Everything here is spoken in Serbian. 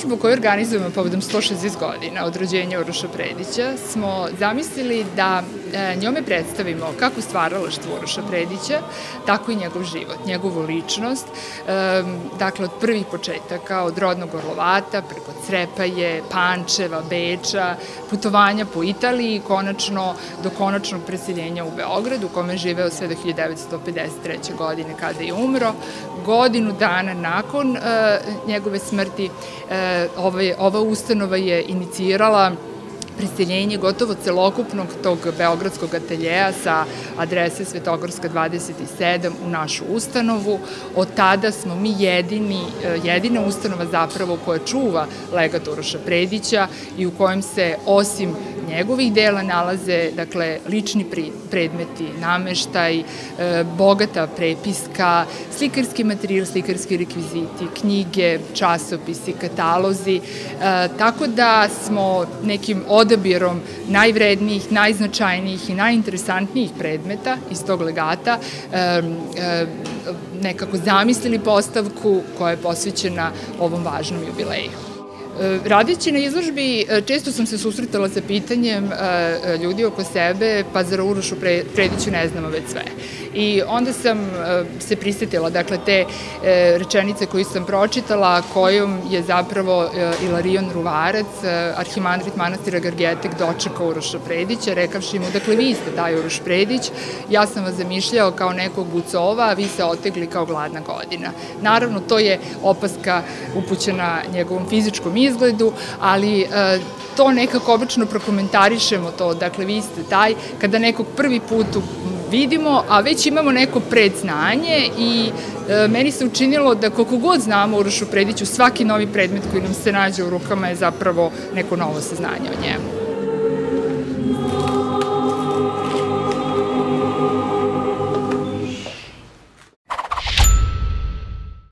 izložbu koju organizujemo povodom 160 godina od rođenja Uroša Predića smo zamislili da njome predstavimo kako stvaralaštvo Uroša Predića, tako i njegov život, njegovu ličnost, dakle od prvih početaka, od rodnog Orlovata, preko Crepaje, Pančeva, Beča, putovanja po Italiji i konačno do konačnog preseljenja u Beograd, u kome je živeo sve do 1953. godine kada je umro. Godinu dana nakon njegove smrti ova ustanova je inicirala preseljenje gotovo celokupnog tog beogradskog ateljeja sa adrese Svetogorska 27 u našu ustanovu. Od tada smo mi jedina ustanova zapravo koja čuva legat Uroša Predića i u kojem se osim njegovih dela nalaze, dakle, lični predmeti, nameštaj, bogata prepiska, slikarski materijal, slikarski rekviziti, knjige, časopisi, katalozi, tako da smo nekim odabirom najvrednijih, najznačajnijih i najinteresantnijih predmeta iz tog legata nekako zamislili postavku koja je posvećena ovom važnom jubileju. Radeći na izložbi, često sam se susretala sa pitanjem ljudi oko sebe, pa zar Urošu Prediću ne znamo već sve. I onda sam se prisetila, dakle, te rečenice koju sam pročitala, kojom je zapravo Ilarion Ruvarac, arhimandrit manastira Gargetek, dočekao Uroša Predića, rekavši mu, dakle, vi ste taj Uroš Predić, ja sam vas zamišljao kao nekog bucova, a vi se otegli kao gladna godina. Naravno, to je opaska upućena njegovom fizičkom izgledu, ali to nekako obično prokomentarišemo to, dakle, vi ste taj, kada nekog prvi put vidimo, a već imamo neko predznanje i meni se učinilo da koliko god znamo o Urošu Prediću, svaki novi predmet koji nam se nađe u rukama je zapravo neko novo saznanje o njemu.